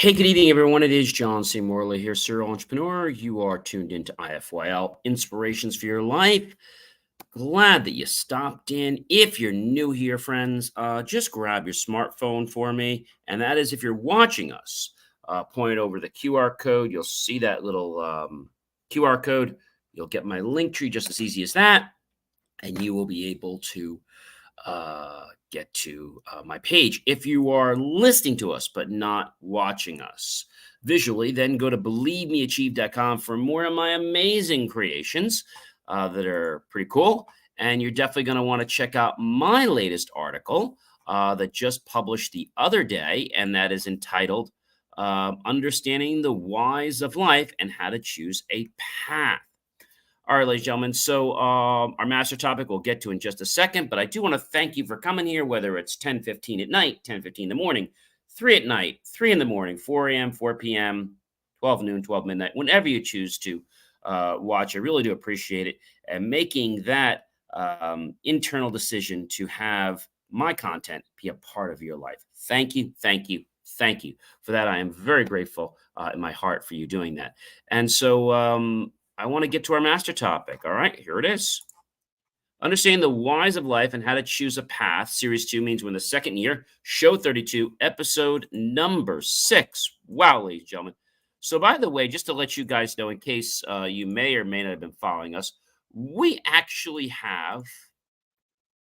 Hey, good evening, everyone. It is John C. Morley here, serial entrepreneur. You are tuned into IFYL Inspirations for Your Life. Glad that you stopped in. If you're new here, friends, just grab your smartphone for me. And that is if you're watching us, point over the QR code. You'll see that little QR code. You'll get my link tree just as easy as that. And you will be able to get to my page. If you are listening to us but not watching us visually, then go to believemeachieve.com for more of my amazing creations that are pretty cool. And you're definitely going to want to check out my latest article that just published the other day, and that is entitled Understanding the Whys of Life and How to Choose a Path. All right, ladies and gentlemen. So our master topic we'll get to in just a second, but I do want to thank you for coming here, whether it's 10:15 at night, 10:15 in the morning, 3 at night, 3 in the morning, 4 a.m., 4 p.m., 12 noon, 12 midnight, whenever you choose to watch. I really do appreciate it. And making that internal decision to have my content be a part of your life. Thank you, thank you, thank you. For that, I am very grateful in my heart for you doing that. And so I want to get to our master topic. All right, here it is. Understanding the whys of life and how to choose a path. Series 2 means we're in the second year. Show 32, episode number 6. Wow, ladies and gentlemen. So, by the way, just to let you guys know, in case you may or may not have been following us, we actually have,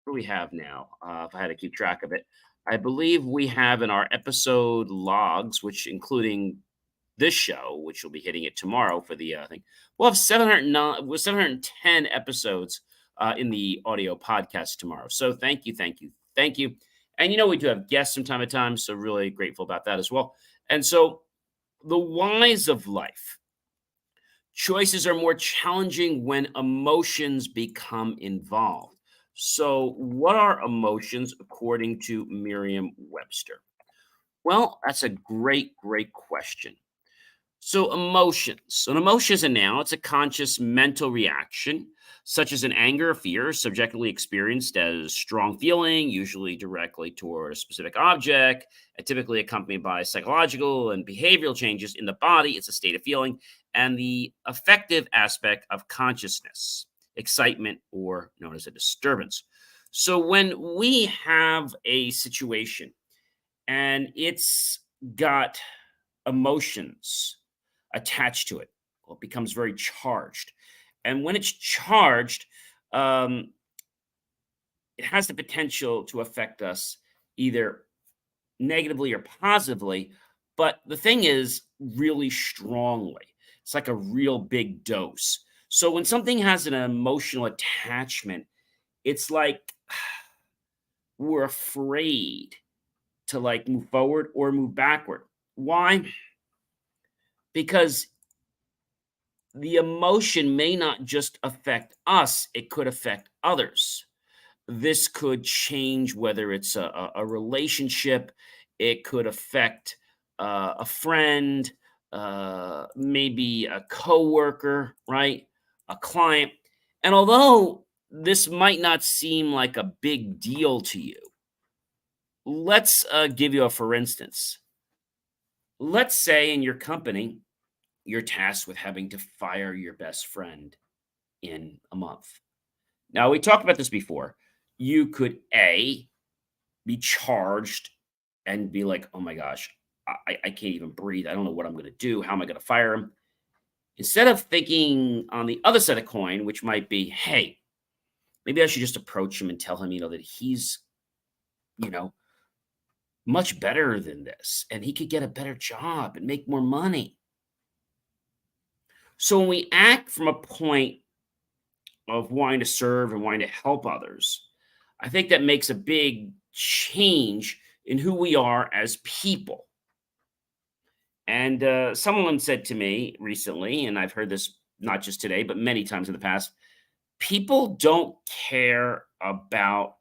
what do we have now? If I had to keep track of it, I believe we have in our episode logs, which including this show, which will be hitting it tomorrow for the thing, we'll have 710 episodes in the audio podcast tomorrow. So thank you, thank you, thank you. And we do have guests from time to time, so really grateful about that as well. And so the whys of life. Choices are more challenging when emotions become involved. So, what are emotions according to Merriam-Webster? Well, that's a great, great question. So emotions. An emotion is a noun. It's a conscious mental reaction, such as an anger or fear, subjectively experienced as strong feeling, usually directly toward a specific object, and typically accompanied by psychological and behavioral changes in the body. It's a state of feeling and the affective aspect of consciousness, excitement, or known as a disturbance. So when we have a situation and it's got emotions attached to it, well, it becomes very charged. And when it's charged, um, it has the potential to affect us either negatively or positively. But the thing is, really strongly. It's like a real big dose. So when something has an emotional attachment, it's like we're afraid to like move forward or move backward. Why? Because the emotion may not just affect us, it could affect others. This could change whether it's a relationship, it could affect a friend, maybe a coworker, right? A client. And although this might not seem like a big deal to you, let's give you a for instance. Let's say in your company, you're tasked with having to fire your best friend in a month. Now, we talked about this before. You could A, be charged and be like, oh my gosh, I can't even breathe. I don't know what I'm going to do. How am I going to fire him? Instead of thinking on the other side of coin, which might be, hey, maybe I should just approach him and tell him, that he's, you know, much better than this and he could get a better job and make more money. So when we act from a point of wanting to serve and wanting to help others, I think that makes a big change in who we are as people. And someone said to me recently, and I've heard this not just today, but many times in the past, people don't care about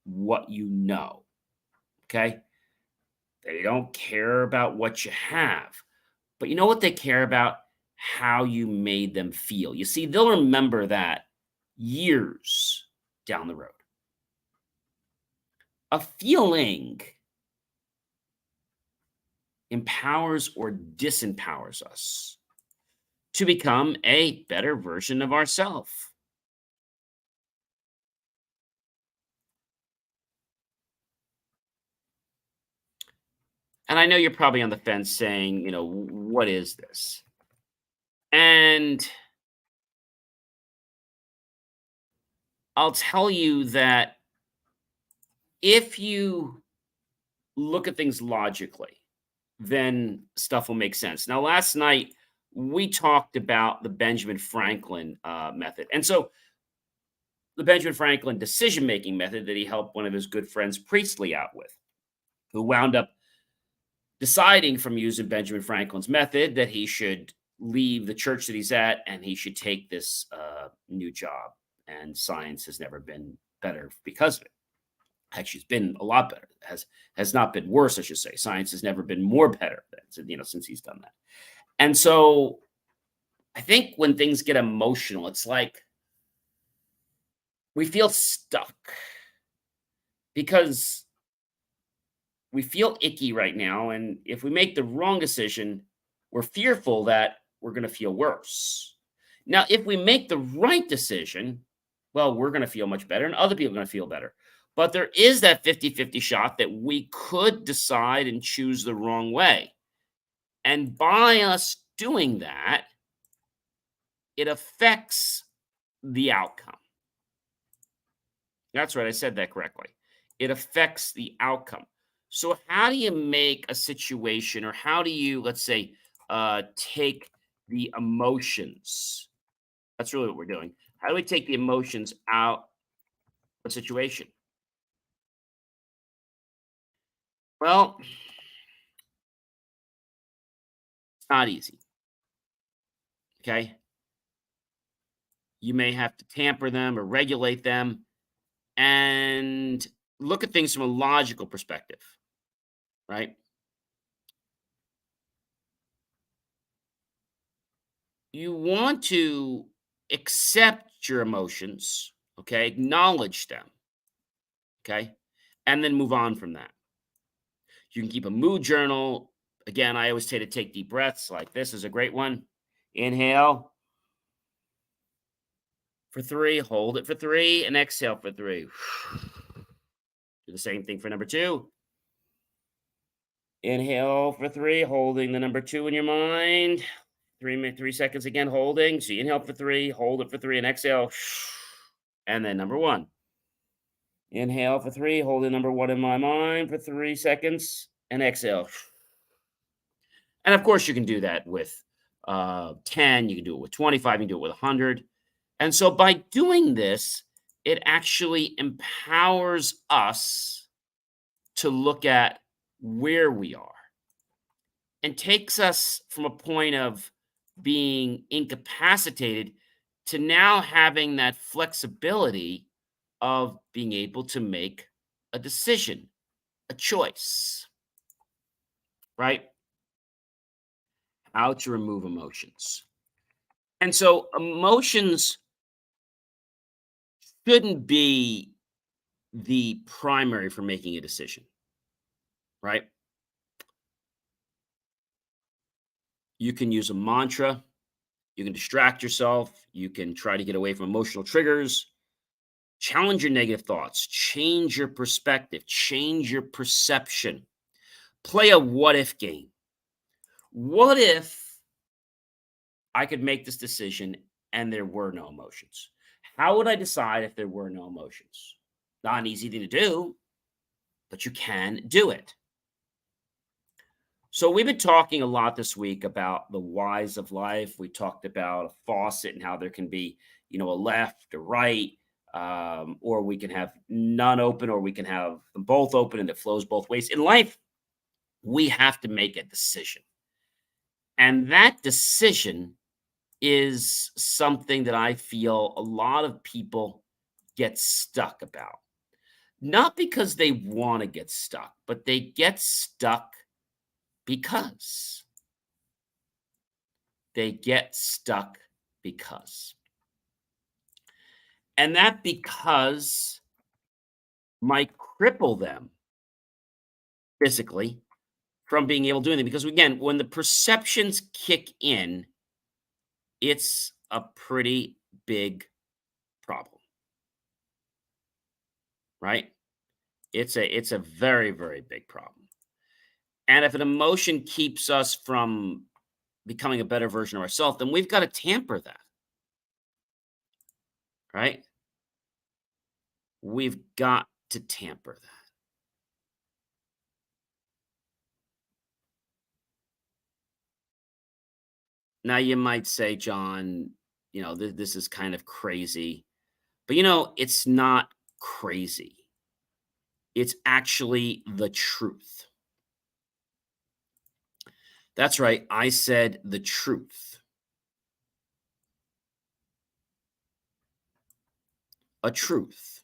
what you know. Okay. They don't care about what you have. But you know what they care about? How you made them feel. You see, they'll remember that years down the road. A feeling empowers or disempowers us to become a better version of ourselves. And I know you're probably on the fence saying, what is this? And I'll tell you that if you look at things logically, then stuff will make sense. Now, last night we talked about the Benjamin Franklin method. And so the Benjamin Franklin decision making method that he helped one of his good friends, Priestley, out with, who wound up deciding from using Benjamin Franklin's method that he should leave the church that he's at and he should take this new job. And science has never been better because of it. Actually, it's been a lot better. It has not been worse, I should say. Science has never been more better since he's done that. And so I think when things get emotional, it's like we feel stuck because we feel icky right now. And if we make the wrong decision, we're fearful that we're going to feel worse. Now, if we make the right decision, well, we're going to feel much better and other people are going to feel better. But there is that 50-50 shot that we could decide and choose the wrong way. And by us doing that, it affects the outcome. That's right. I said that correctly. It affects the outcome. So how do you make a situation, or how do you, let's say, take the emotions? That's really what we're doing. How do we take the emotions out of a situation? Well, it's not easy. Okay. You may have to tamper them or regulate them and look at things from a logical perspective, right? You want to accept your emotions, okay? Acknowledge them, okay? And then move on from that. You can keep a mood journal. Again, I always say to take deep breaths, like this is a great one. Inhale for 3, hold it for 3, and exhale for 3. Do the same thing for number 2. Inhale for 3, holding the number 2 in your mind. 3 seconds again, holding. So you inhale for 3, hold it for 3, and exhale. And then number 1. Inhale for 3, holding number 1 in my mind for 3 seconds, and exhale. And of course, you can do that with 10, you can do it with 25, you can do it with 100. And so by doing this, it actually empowers us to look at where we are and takes us from a point of being incapacitated to now having that flexibility of being able to make a decision, a choice, right? How to remove emotions. And so emotions shouldn't be the primary for making a decision, right? You can use a mantra, you can distract yourself, you can try to get away from emotional triggers, challenge your negative thoughts, change your perspective, change your perception, play a what if game. What if I could make this decision and there were no emotions? How would I decide if there were no emotions? Not an easy thing to do, but you can do it. So we've been talking a lot this week about the whys of life. We talked about a faucet and how there can be, a left, a right, or we can have none open, or we can have them both open and it flows both ways. In life, we have to make a decision. And that decision is something that I feel a lot of people get stuck about. Not because they want to get stuck, but they get stuck because they get stuck because. And that because might cripple them physically from being able to do anything. Because again, when the perceptions kick in, it's a pretty big problem, right? It's a very, very big problem. And if an emotion keeps us from becoming a better version of ourselves, then we've got to tamper that, right? We've got to tamper that. Now, you might say, John, this is kind of crazy, but it's not crazy. It's actually the truth. That's right. I said the truth. A truth.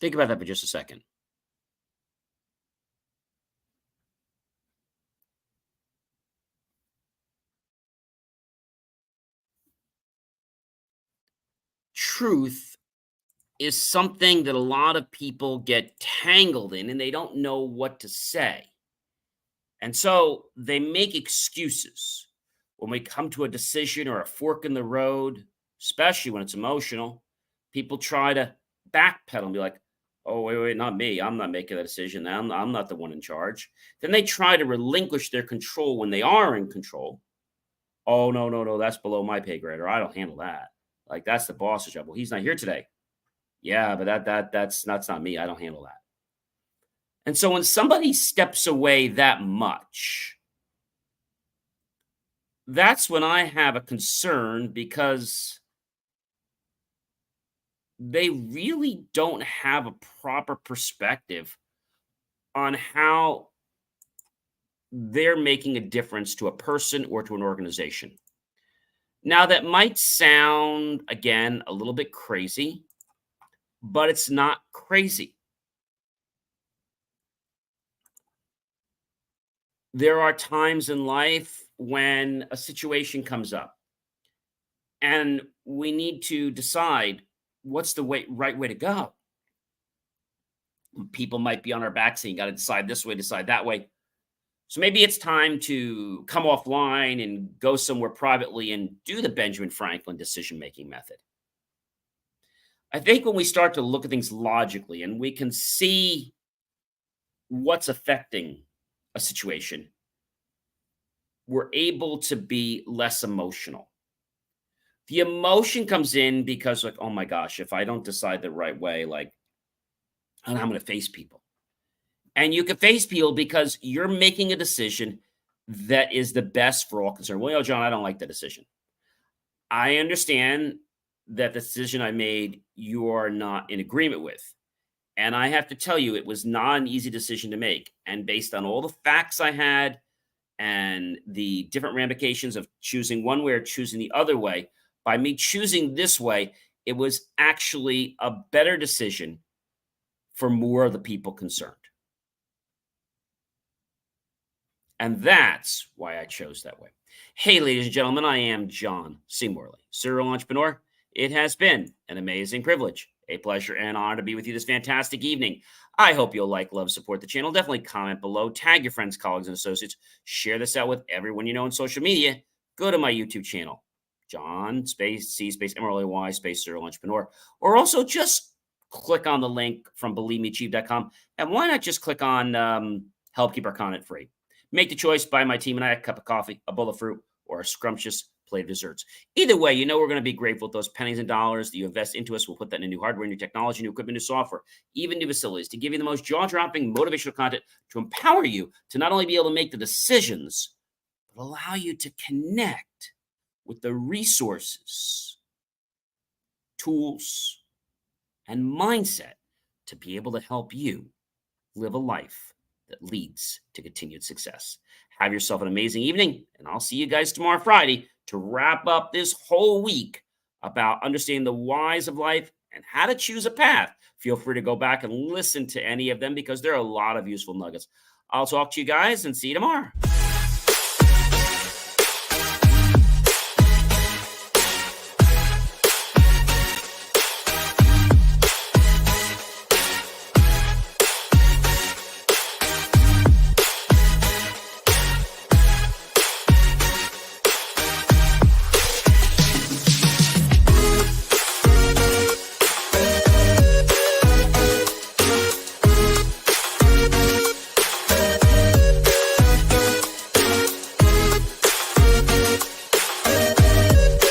Think about that for just a second. Truth is something that a lot of people get tangled in and they don't know what to say. And so they make excuses when we come to a decision or a fork in the road, especially when it's emotional. People try to backpedal and be like, oh, wait, wait, not me. I'm not making that decision. I'm not the one in charge. Then they try to relinquish their control when they are in control. Oh, no, no, no, that's below my pay grade, or I don't handle that. Like, that's the boss's job. Well, he's not here today. Yeah, but that's not me. I don't handle that. And so when somebody steps away that much, that's when I have a concern because they really don't have a proper perspective on how they're making a difference to a person or to an organization. Now, that might sound, again, a little bit crazy, but it's not crazy. There are times in life when a situation comes up and we need to decide what's the right way to go. People might be on our back saying, you got to decide this way, decide that way. So maybe it's time to come offline and go somewhere privately and do the Benjamin Franklin decision making method. I think when we start to look at things logically and we can see what's affecting a situation, we're able to be less emotional. The emotion comes in because, like, oh my gosh, if I don't decide the right way, like, and I'm going to face people. And you can face people because you're making a decision that is the best for all concerned. Well, John, I don't like the decision. I understand that the decision I made, you are not in agreement with. And I have to tell you, it was not an easy decision to make. And based on all the facts I had and the different ramifications of choosing one way or choosing the other way, by me choosing this way, it was actually a better decision for more of the people concerned. And that's why I chose that way. Hey, ladies and gentlemen, I am John C. Morley, serial entrepreneur. It has been an amazing privilege, a pleasure, and honor to be with you this fantastic evening. I hope you'll like, love, support the channel. Definitely comment below, tag your friends, colleagues, and associates. Share this out with everyone you know on social media. Go to my YouTube channel, John space C space MRLY space serial entrepreneur, or also just click on the link from believemeachieve.com. And why not just click on help keep our content free? Make the choice, buy my team and I a cup of coffee, a bowl of fruit, or a scrumptious plate of desserts. Either way, we're going to be grateful with those pennies and dollars that you invest into us. We'll put that in new hardware, new technology, new equipment, new software, even new facilities to give you the most jaw-dropping motivational content to empower you to not only be able to make the decisions, but allow you to connect with the resources, tools, and mindset to be able to help you live a life that leads to continued success. Have yourself an amazing evening, and I'll see you guys tomorrow, Friday, to wrap up this whole week about understanding the whys of life and how to choose a path. Feel free to go back and listen to any of them because there are a lot of useful nuggets. I'll talk to you guys and see you tomorrow.